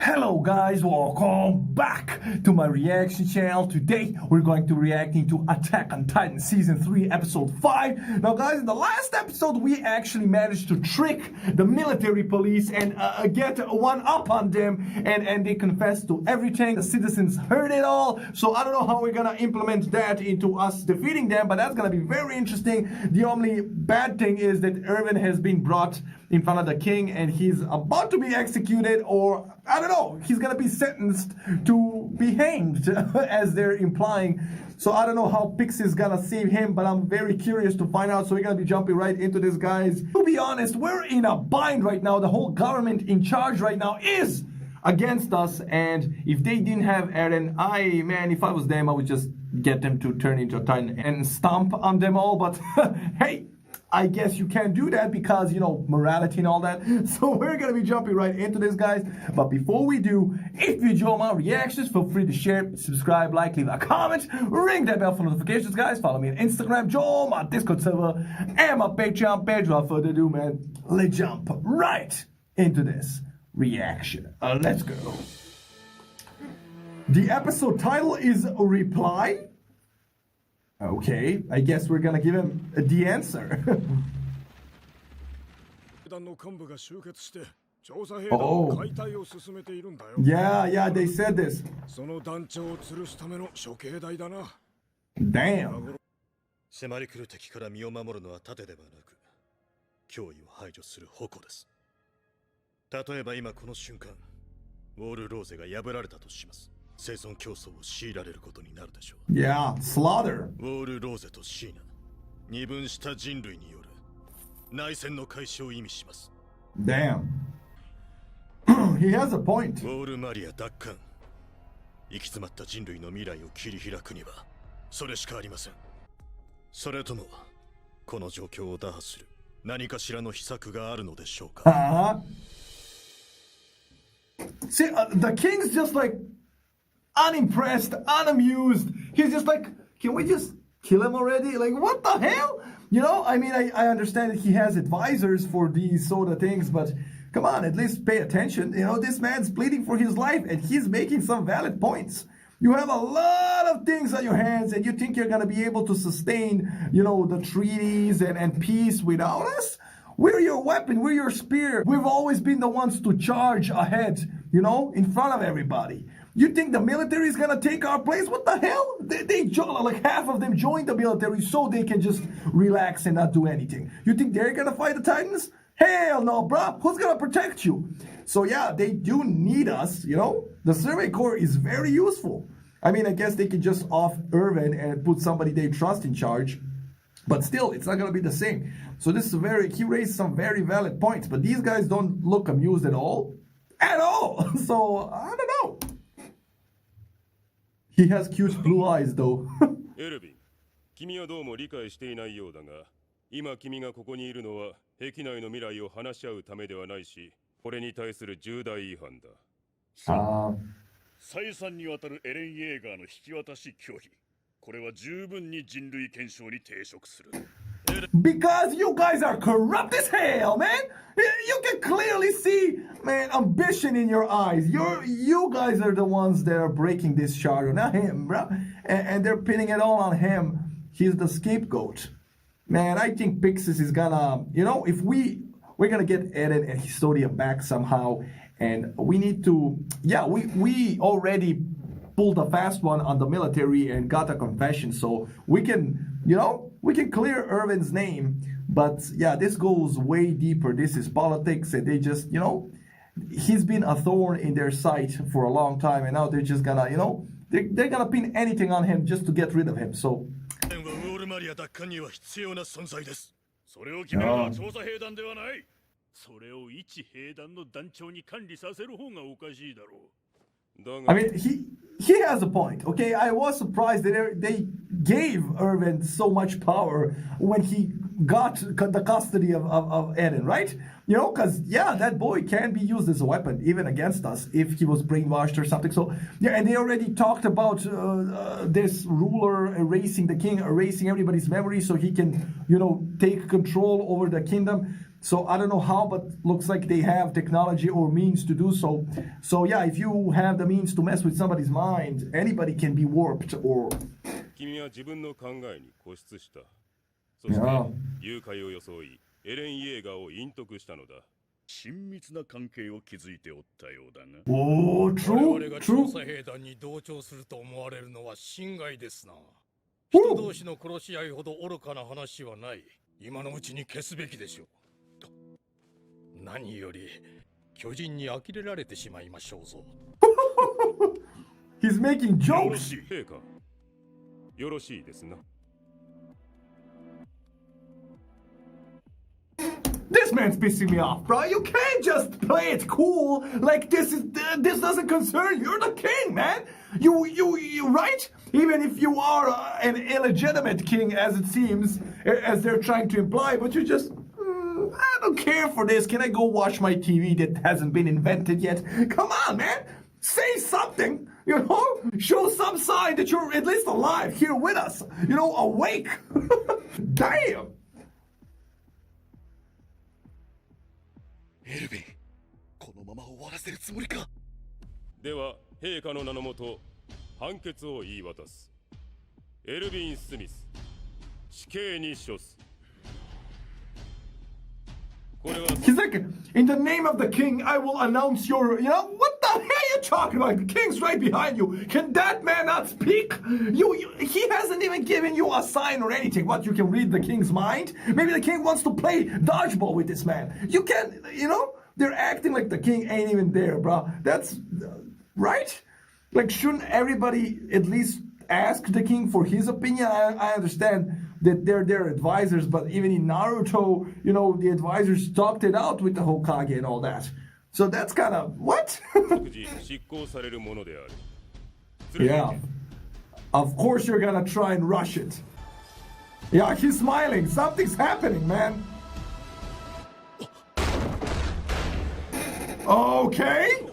Hello guys, welcome back to my reaction channel. Today we're going to reacting to Attack on Titan Season 3 Episode 5. Now guys, in the last episode we actually managed to trick the military police and get one up on them and they confessed to everything. The citizens heard it all. So I don't know how we're gonna implement that into us defeating them, but that's gonna be very interesting. The only bad thing is that Erwin has been brought in front of the king and he's about to be executed, or I don't know, he's gonna be sentenced to be hanged as they're implying. So I don't know how Pixis is gonna save him, but I'm very curious to find out. So we're gonna be jumping right into this, guys. To be honest, we're in a bind right now. The whole government in charge right now is against us, and if they didn't have Eren, if I was them, I would just get them to turn into a Titan and stomp on them all. But hey, I guess you can't do that because, you know, morality and all that. So we're going to be jumping right into this, guys. But before we do, if you enjoy my reactions, feel free to share, subscribe, like, leave a comment, ring that bell for notifications, guys. Follow me on Instagram, join my Discord server, and my Patreon page. Without further ado, man, let's jump right into this reaction. Let's go. The episode title is Reply. Okay, I guess we're gonna give him the answer. Oh. Yeah, they said this. Damn. 迫り来る敵から身を守るのは盾ではなく、脅威を排除する矛です。例えば今この瞬間、ウォールローゼが破られたとします。生存競争を強いられることになるでしょう。Yeah, slaughter. ウォールローゼとシーナ、二分した人類による内戦の開始を意味します。Damn. He has a point. ウォールマリア奪還。行き詰まった人類の未来を切り開くにはそれしかありません。それともこの状況を打破する何かしらの秘策があるのでしょうか。See, the king's just like unimpressed, unamused. He's just like, can we just kill him already? Like, what the hell? You know, I mean, I understand that he has advisors for these sort of things, but come on, at least pay attention. You know, this man's pleading for his life and he's making some valid points. You have a lot of things on your hands and you think you're going to be able to sustain, you know, the treaties and peace without us? We're your weapon, we're your spear. We've always been the ones to charge ahead, you know, in front of everybody. You think the military is gonna take our place? What the hell? They like half of them joined the military so they can just relax and not do anything. You think they're gonna fight the Titans? Hell no, bruh. Who's gonna protect you? So yeah, they do need us, you know? The Survey Corps is very useful. I mean, I guess they can just off Erwin and put somebody they trust in charge. But still, it's not gonna be the same. So this is he raised some very valid points, but these guys don't look amused at all. At all! So, I don't know. He has cute blue eyes, though. Erwin, 君はどうも理解していないようだが、今君がここにいるのは壁内の未来を話し合うためではないし、これに対する重大違反だ。再三にわたるエレン・イェーガーの引き渡し拒否。これは十分に人類憲章に抵触する。Because you guys are corrupt as hell, man. You can clearly see, man, ambition in your eyes. You guys are the ones that are breaking this charter, not him, bro. And they're pinning it all on him. He's the scapegoat. Man, I think Pixis is gonna, you know, if we're gonna get Eren and Historia back somehow, and we need to, yeah, we already pulled a fast one on the military and got a confession, so we can, you know, we can clear Erwin's name. But yeah, this goes way deeper. This is politics, and they just, you know, he's been a thorn in their side for a long time, and now they're just gonna, you know, they're gonna pin anything on him just to get rid of him. So I mean, he has a point, okay? I was surprised that they gave Erwin so much power when he got the custody of Eren, right? You know, because, yeah, that boy can be used as a weapon, even against us, if he was brainwashed or something. So, yeah, and they already talked about this ruler erasing the king, erasing everybody's memory so he can, you know, take control over the kingdom. So I don't know how, but looks like they have technology or means to do so. So yeah, if you have the means to mess with somebody's mind, anybody can be warped or... 君は自分の考えに固執した。そして、誘拐を装い、エレン・イエーガーを隠匿したのだ。親密な関係を築いておったようだが。Oh, true, 我々が調査兵団に同調すると思われるのは心外ですな。人同士の殺し合いほど愚かな話はない。今のうちに消すべきでしょう。何より巨人に呆れられてしまいましょうぞ。He's making jokes. 陛下、よろしいですな。This man's pissing me off, bro. You can't just play it cool like this doesn't concern you. You're the king, man. You right? Even if you are an illegitimate king, as it seems, as they're trying to imply, but you just I don't care for this. Can I go watch my TV that hasn't been invented yet? Come on, man. Say something. You know, show some sign that you're at least alive here with us. You know, awake. Damn. エルヴィン、このまま終わらせるつもりか。では、陛下の名のもと、判決を言い渡す。エルヴィン・スミス、死刑に処す。He's like, in the name of the king, I will announce your, what the hell are you talking about? The king's right behind you. Can that man not speak? He hasn't even given you a sign or anything. What, you can read the king's mind? Maybe the king wants to play dodgeball with this man. You can, they're acting like the king ain't even there, bro. That's, right? Like, shouldn't everybody at least ask the king for his opinion? I understand that they're their advisors, but even in Naruto, the advisors talked it out with the Hokage and all that. So that's kind of, what? Yeah. Of course you're gonna try and rush it. Yeah, he's smiling. Something's happening, man. Okay.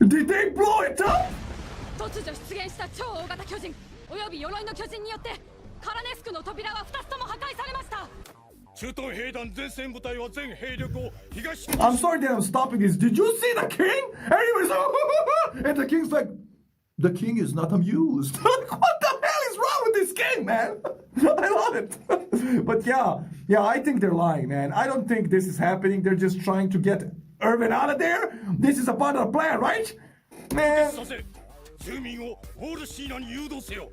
Did they blow it up? 突如出現した超大型巨人および鎧の巨人によってカラネスクの扉は2つとも破壊されました。駐屯兵団前線部隊は全兵力を東。I'm sorry that I'm stopping this. Did you see the king? Everybody's like, and the king's like, the king is not amused. What the hell is wrong with this king, man? I love it. But yeah, I think they're lying, man. I don't think this is happening. They're just trying to get Erwin out of there. This is a part of the plan, right? Man. 住民をウォールシーナに誘導せよ。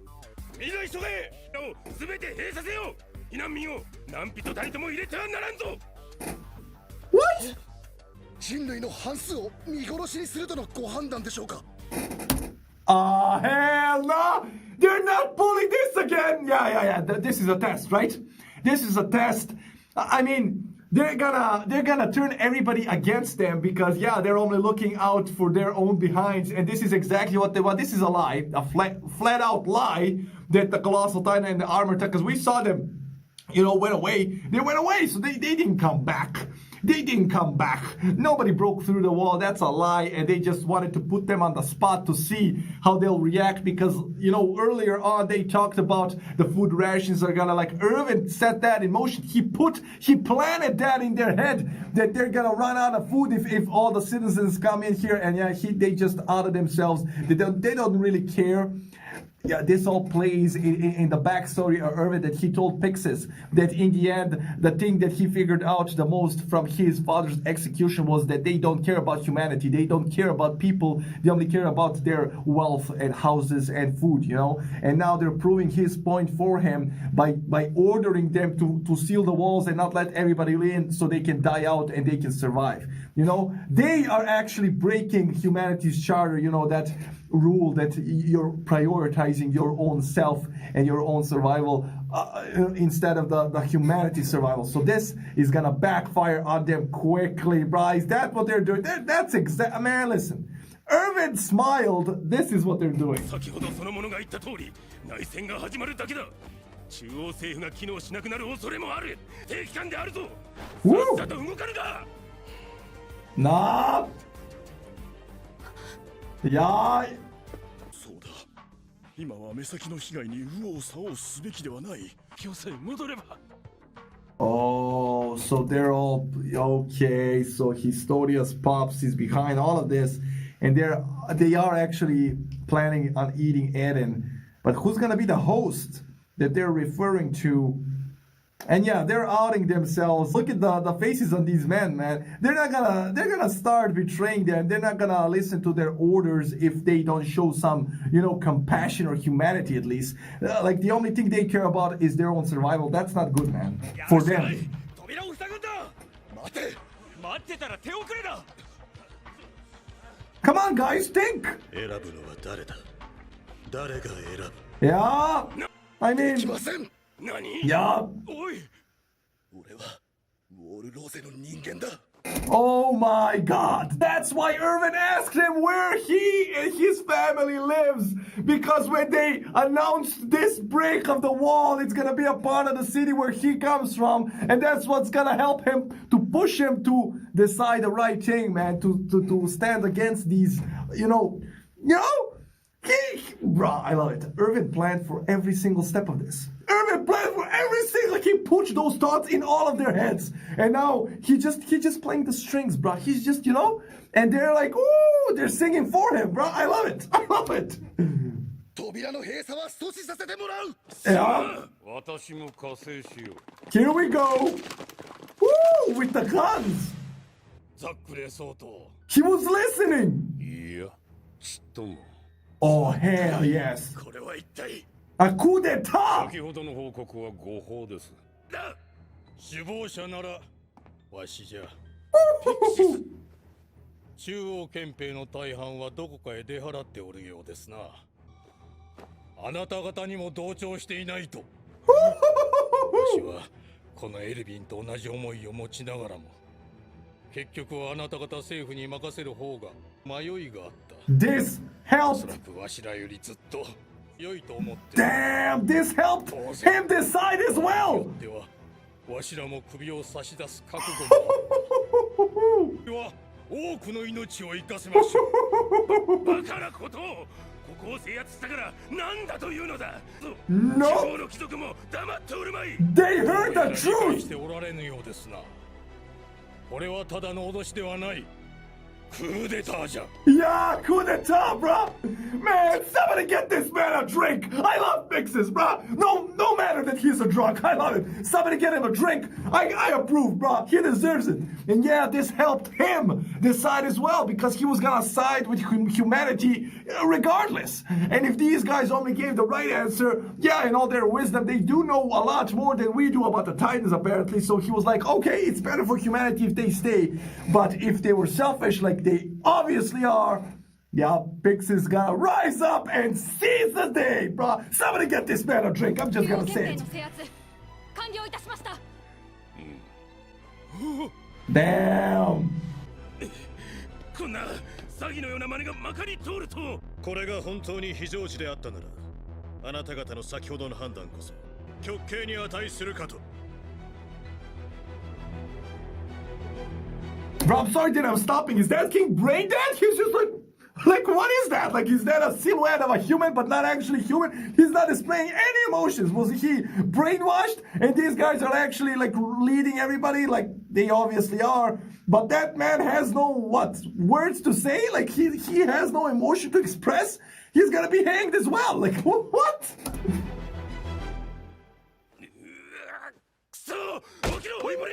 みんな急げ。すべて閉鎖せよ。避難民を何人たりとも入れてはならんぞ。What? 人類の半数を見殺しにするとのご判断でしょうか。Hell no! They're not pulling this again! Yeah. This is a test, right? This is a test. I mean, they're gonna turn everybody against them because, they're only looking out for their own behinds. And this is exactly what they want. This is a lie, a flat out lie that the Colossal Titan and the Armor Tech, because we saw them, went away. They went away, so they didn't come back. They didn't come back. Nobody broke through the wall. That's a lie. And they just wanted to put them on the spot to see how they'll react because, earlier on they talked about the food rations are gonna, like, Erwin set that in motion. He planted that in their head that they're gonna run out of food if all the citizens come in here and they just outed themselves. They don't really care. Yeah, this all plays in the backstory of Erwin that he told Pixis that in the end, the thing that he figured out the most from his father's execution was that they don't care about humanity. They don't care about people. They only care about their wealth and houses and food, And now they're proving his point for him by ordering them to seal the walls and not let everybody in so they can die out and they can survive. They are actually breaking humanity's charter, that rule that you're prioritizing your own self and your own survival instead of the humanity survival. So this is gonna backfire on them quickly, bro. Is that what they're doing? That's exact. Man, listen. Erwin smiled. This is what they're doing. 先ほどその者が言った通り、内戦が始まるだけだ。中央政府が機能しなくなる恐れもある。定期間であるぞ。さっさと動かぬか。Nah. Yeah. そうだ、今は目先の被害に右往左往すべきではない。今日さえ戻れば。 Oh, so they're all okay. So Historia's pops is behind all of this, and they are actually planning on eating Eren. But who's gonna be the host that they're referring to? And yeah, they're outing themselves. Look at the faces on these men, man. They're gonna start betraying them. They're not gonna listen to their orders if they don't show some, compassion or humanity at least. Like the only thing they care about is their own survival. That's not good, man. For them. 扉を塞ぐんだ。待て。待ってたら手遅れだ。 Come on, guys, think. 選ぶのは誰だ？誰が選ぶ？ Yeah. I で mean, きません。何？ yeah. おい。俺はウォールローゼの人間だ。 Oh my god. That's why Erwin asked him where he and his family lives. Because when they announced this break of the wall, it's gonna be a part of the city where he comes from. And that's what's gonna help him to push him to decide the right thing, man. To stand against these, Bro, I love it. Erwin planned for every single step of this. Erwin planned for every single. He pushed those thoughts in all of their heads, and now he just playing the strings, bro. He's just and they're like, ooh, they're singing for him, bro. I love it. I love it. 扉の閉鎖は阻止させてもらう。 Yeah. 私も加勢しよう。 Here we go. Woo, with the guns. ザックレー相当。 He was listening. いや、ちっとも。 Oh hell yes. これは一体。 A coup d'état. 先ほどの報告は誤報です。首謀者ならわしじゃ。中央憲兵の大半はどこかへ出払っておるようですな。あなた方にも同調していないと。わしはこのエルヴィンと同じ思いを持ちながらも、結局はあなた方政府に任せる方が迷いがあった。 This おそ helped. らくわしらよりずっと良いと思って。 Damn, this helped him decide as well. では、わしらも首を差し出す覚悟も。では、多くの命を生かせましょう。バカなことを、ここを制圧したから何だというのだ。地 No, 方の貴族も黙っておるまい。 they heard the 理解 truth. しておられぬようですな。これはただの脅しではない。クーデターじゃ。 Yeah, coup d'etat, bro. Man, somebody get this man a drink. I love Pixis, bro. No matter that he's a drunk, I love it. Somebody get him a drink. I approve, bro. He deserves it. And yeah, this helped him decide as well because he was gonna side with humanity regardless. And if these guys only gave the right answer, yeah, in all their wisdom, they do know a lot more than we do about the Titans apparently. So he was like, okay, it's better for humanity if they stay. But if they were selfish, like they obviously are, yeah, Pixis gotta rise up and seize the day, bro. Somebody get this man a drink. I'm just 中央 gonna 憲 say 兵 it. の制圧完了いたしました。 Damn. こんな詐欺のような真似がまかり通ると。これが本当に非常時であったなら、あなた方の先ほどの判断こそ極刑に値するかと。 Bro, I'm sorry that I'm stopping. Is that King brain dead? He's just like what is that? Like, is that a silhouette of a human but not actually human? He's not displaying any emotions. Was he brainwashed? And these guys are actually like leading everybody like they obviously are. But that man has no words to say? Like he has no emotion to express? He's gonna be hanged as well. Like what? くそ、起きろおいぼり。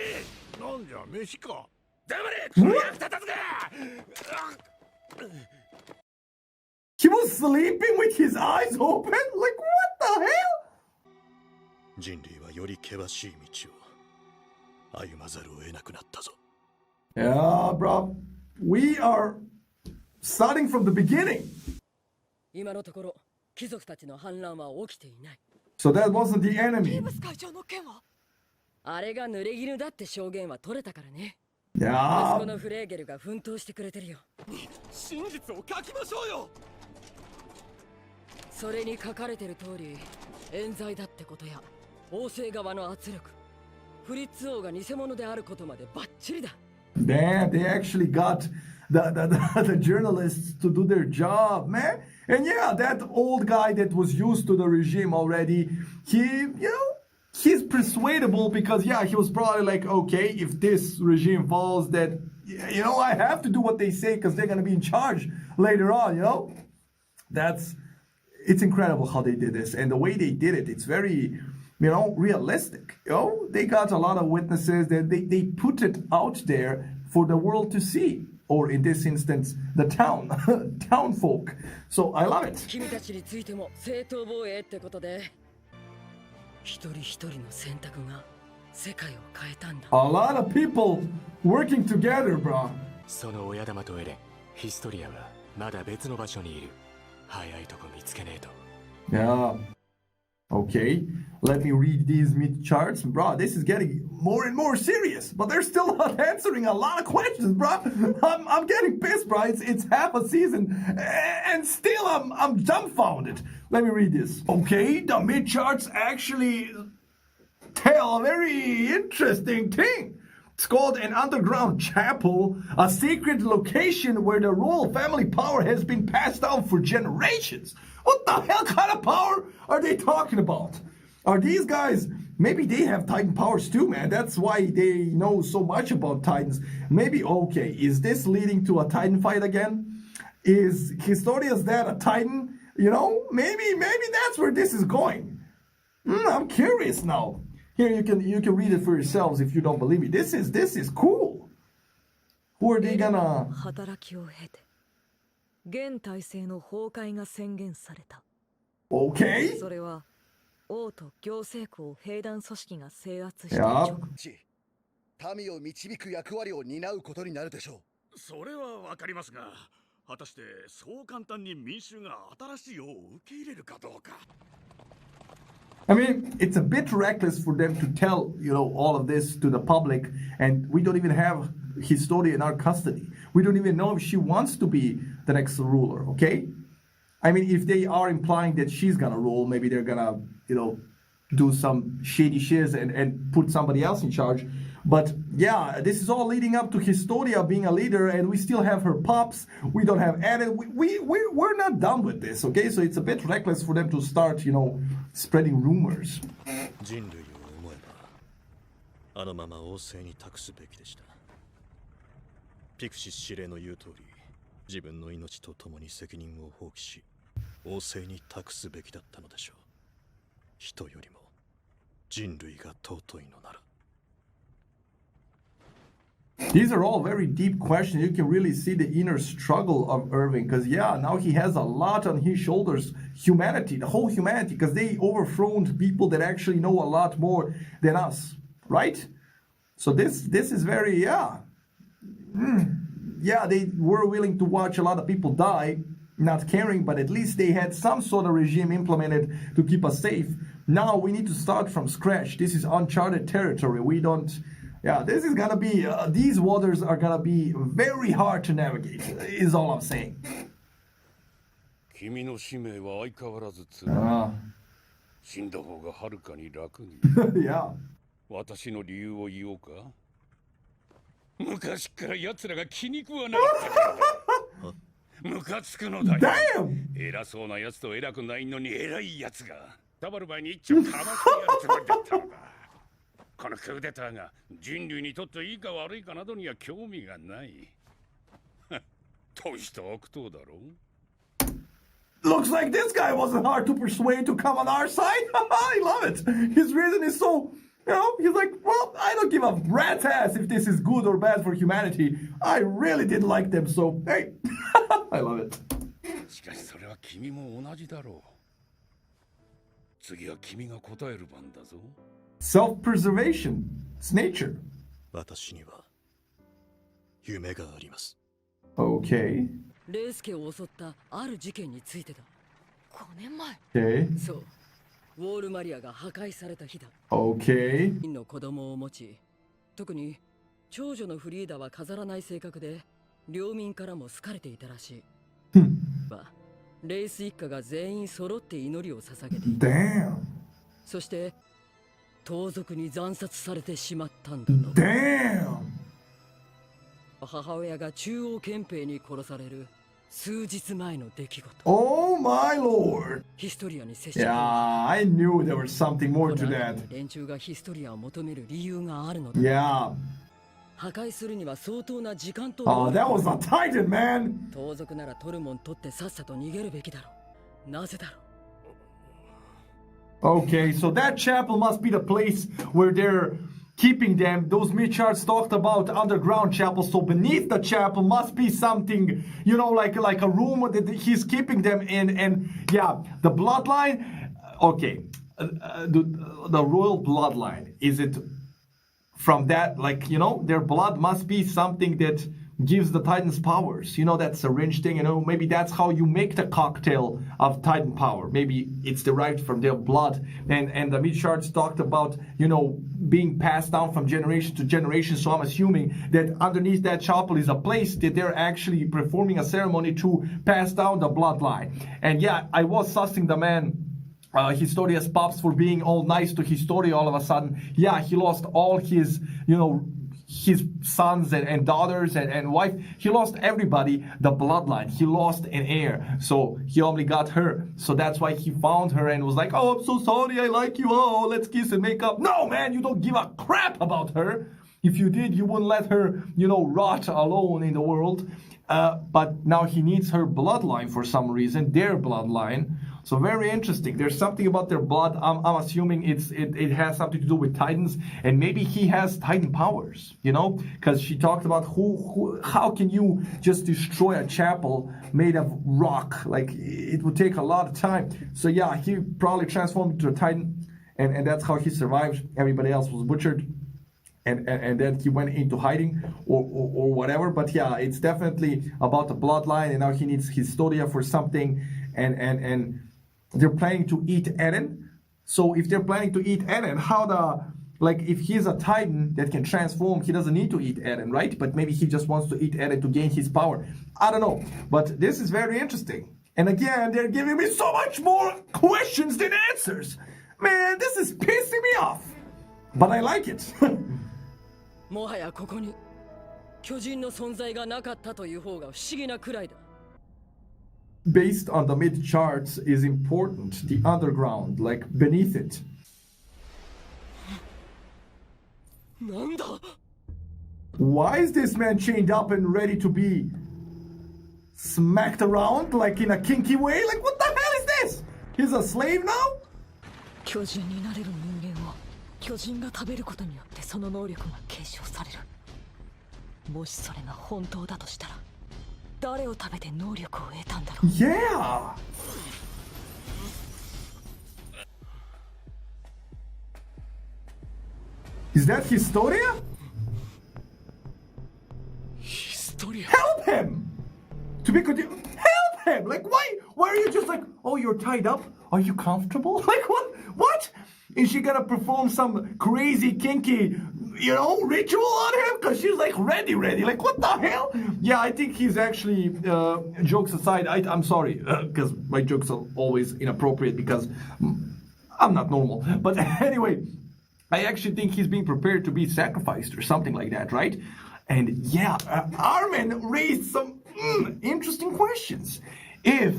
なんじゃ、飯か。黙れ、この役立たずが。 He was sleeping with his eyes open? Like what the hell? 人類はより険しい道を歩まざるを得なくなったぞ。 Yeah, bro. We are starting from the beginning. 今のところ貴族たちの反乱は起きていない。 So that wasn't the テ enemy. ーブス会長の件はあれが濡れ衣だって証言は取れたからね。息 Yeah. 子のフレーゲルが奮闘してくれてるよ。真実を書きましょうよ。それに書かれてる通り、冤罪だってことや王政側の圧力、フリッツ王が偽物であることまでバッチリだ。Damn, they actually got the journalists to do their job, man. And yeah, that old guy that was used to the regime already, he's persuadable because yeah, he was probably like, okay, if this regime falls, that I have to do what they say because they're gonna be in charge later on. It's incredible how they did this, and the way they did it, it's very realistic. They got a lot of witnesses that they put it out there for the world to see, or in this instance, the town folk. So I love it. 君たちについても正当防衛ってことで、一人一人の選択が世界を変えたんだ。 A lot of people working together, bro. その親玉とエレン、ヒストリアはまだ別の場所にいる。早いとこ見つけねえと。Yeah. Okay, let me read these myth charts. Bro, this is getting more and more serious, but they're still not answering a lot of questions, bro. I'm getting pissed, bro. It's half a season, and still I'm dumbfounded. Let me read this. Okay, the myth charts actually tell a very interesting thing. It's called an underground chapel, a secret location where the royal family power has been passed down for generations. What the hell kind of power are they talking about? Are these guys, maybe they have Titan powers too, man. That's why they know so much about Titans. Maybe, okay, is this leading to a Titan fight again? Is Historia's dad a Titan? Maybe that's where this is going. I'm curious now. Here you can read it for yourselves if you don't believe me. This is cool. Who are they gonna? 働きを経て現体制の崩壊が宣言された。Okay. それは王と行政区を兵団組織が制圧した直後。民を導く役割を担うことになるでしょう。それはわかりますが、果たしてそう簡単に民衆が新しい王を受け入れるかどうか。I mean, it's a bit reckless for them to tell, all of this to the public, and we don't even have Historia in our custody. We don't even know if she wants to be the next ruler, okay? I mean, if they are implying that she's gonna rule, maybe they're gonna, do some shady shiz and put somebody else in charge. But yeah, this is all leading up to Historia being a leader, and we still have her pops. We don't have Eren. We're not done with this, okay? So it's a bit reckless for them to start, spreading rumors. 人類を思えばあのまま王政に託すべきでした。ピクシス司令の言う通り、自分の命と共に責任を放棄し、王政に託すべきだったのでしょう。人よりも人類が尊いのなら。These are all very deep questions. You can really see the inner struggle of Erwin, because yeah, now he has a lot on his shoulders. Humanity, the whole humanity, because they overthrown people that actually know a lot more than us, right? So this is very, yeah, they were willing to watch a lot of people die, not caring, but at least they had some sort of regime implemented to keep us safe. Now we need to start from scratch. This is uncharted territory. We don't. Yeah, this is gonna be, these waters are gonna be very hard to navigate, is all I'm saying. 君の使命は相変わらず辛い。死んだ方がはるかに楽に。Yeah. 私の理由を言おうか。昔から奴らが気に食わなかったからだ。ムカつくのだよ。偉そうな奴と偉くないのに偉い奴が。たまる前に一丁かましてやるつもりだったのだ。このクーデターが人類にとっていいか悪いかなどには興味がない。とした悪党だろう。Looks like this guy wasn't hard to persuade to come on our side. I love it. His reason is so, he's like, well, I don't give a rat's ass if this is good or bad for humanity. I really didn't like them, so hey, I love it. しかしそれは君も同じだろう。次は君が答える番だぞ。Self-preservation. It's nature. 私には夢があります。Okay. レイスケを襲ったある事件についてだ。5年前。Okay. そう。ウォールマリアが破壊された日だ。Okay. の子供を持ち、特に長女のフリーダは飾らない性格で、領民からも好かれていたらしい。レイス一家が全員揃って祈りを捧げていた。Damn. そして盗賊に惨殺されてしまったんだと。Damn. 母親が中央憲兵に殺される数日前の出来事。 Oh my lord! ヒストリアに接触。 Yeah, I knew there was something more to that. 連中がヒストリアを求める理由があるのだ。 Yeah. 破壊するには相当な時間と。 Oh, that was a titan, man! 盗賊ならトルモン取ってさっさと逃げるべきだろう。なぜだろう。 Okay, so that chapel must be the place where they're keeping them. Those Michards talked about underground chapels, so beneath the chapel must be something, you know, like a room that he's keeping them in. And yeah, the bloodline. Okay, the royal bloodline, is it from that, like, you know, their blood must be something that gives the Titans powers, you know, that syringe thing, you know, maybe that's how you make the cocktail of Titan power. Maybe it's derived from their blood. And the Michards talked about, you know, being passed down from generation to generation. So I'm assuming that underneath that chapel is a place that they're actually performing a ceremony to pass down the bloodline. And yeah, I was sussing the man Historia's pops for being all nice to Historia all of a sudden. Yeah, he lost all his, you know, his sons and daughters and wife. He lost everybody, the bloodline. He lost an heir. So he only got her. So that's why he found her and was like, oh, I'm so sorry, I like you. Oh, let's kiss and make up. No, man, you don't give a crap about her. If you did, you wouldn't let her, you know, rot alone in the world. But now he needs her bloodline for some reason, their bloodline. So very interesting. There's something about their blood. I'm assuming it has something to do with Titans, and maybe he has Titan powers, you know, because she talked about how can you just destroy a chapel made of rock? Like, it would take a lot of time. So yeah, he probably transformed into a Titan, and that's how he survived. Everybody else was butchered. And then he went into hiding or whatever. But yeah, it's definitely about the bloodline, and now he needs Historia for something, and they're planning to eat Eren. So if they're planning to eat Eren, like, if he's a Titan that can transform, he doesn't need to eat Eren, right? But maybe he just wants to eat Eren to gain his power. I don't know. But this is very interesting. And again, they're giving me so much more questions than answers. Man, this is pissing me off. But I like it. もはやここに巨人の存在がなかったという方が不思議なくらいだ。 Based on the mid charts is important. The underground, like beneath it. なんだ? Why is this man chained up and ready to be smacked around like in a kinky way? Like, what the hell is this? He's a slave now? 巨人になれる人間を巨人が食べることによってその能力が継承される。もしそれが本当だとしたら誰を食べて能力を得たんだろう。 Yeah. Is that Historia? Historia. Help him! To be continued. Help him! Like, why are you just like, oh, you're tied up? Are you comfortable? Like, what? Is she gonna perform some crazy, kinky, you know, ritual on him? Because she's like ready. Like, what the hell? Yeah, I think he's actually, jokes aside, I'm sorry, because my jokes are always inappropriate because I'm not normal. But anyway, I actually think he's being prepared to be sacrificed or something like that, right? And yeah, Armin raised some interesting questions. If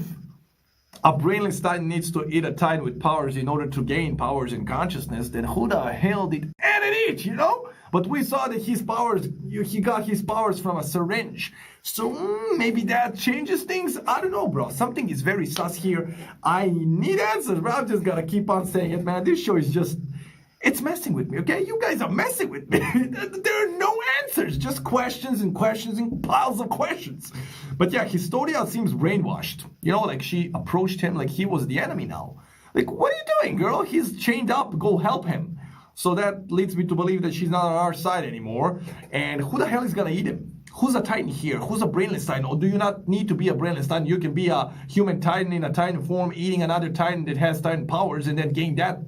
a brainless Titan needs to eat a Titan with powers in order to gain powers and consciousness, then who the hell did Eren eat, you know? But we saw that his powers, he got his powers from a syringe. So maybe that changes things? I don't know, bro. Something is very sus here. I need answers, bro. I'm just gonna keep on saying it, man. This show is just... it's messing with me, okay? You guys are messing with me. There are no answers, just questions and piles of questions. But yeah, Historia seems brainwashed. You know, like she approached him like he was the enemy now. Like, what are you doing, girl? He's chained up. Go help him. So that leads me to believe that she's not on our side anymore. And who the hell is gonna eat him? Who's a Titan here? Who's a brainless Titan? Or do you not need to be a brainless Titan? You can be a human Titan in a Titan form, eating another Titan that has Titan powers, and then gain that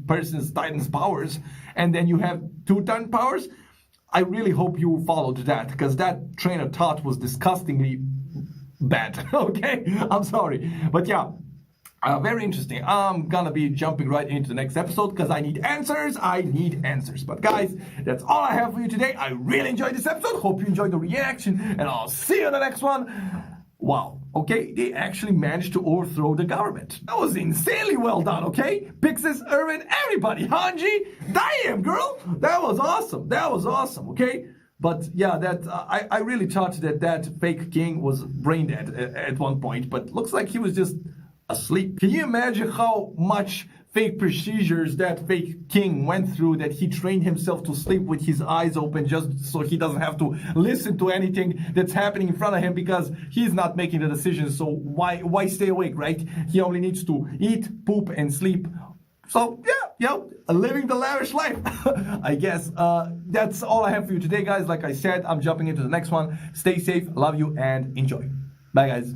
person's Titan's powers, and then you have 2 Titan powers. I really hope you followed that, because that train of thought was disgustingly bad. Okay, I'm sorry, but yeah, Very interesting. I'm gonna be jumping right into the next episode because I need answers. But guys, that's all I have for you today. I really enjoyed this episode. Hope you enjoyed the reaction, and I'll see you in the next one. Wow, okay, they actually managed to overthrow the government. That was insanely well done, okay? Pixis, Erwin, everybody, Hanji, damn, girl, that was awesome, okay? But yeah, I really thought that fake king was brain dead at one point, but looks like he was just asleep. Can you imagine how much fake procedures that fake king went through, that he trained himself to sleep with his eyes open just so he doesn't have to listen to anything that's happening in front of him because he's not making the decisions, so why stay awake, right? He only needs to eat, poop, and sleep. So yeah, living the lavish life. I guess that's all I have for you today, guys. Like I said, I'm jumping into the next one. Stay safe, love you, and enjoy. Bye, guys.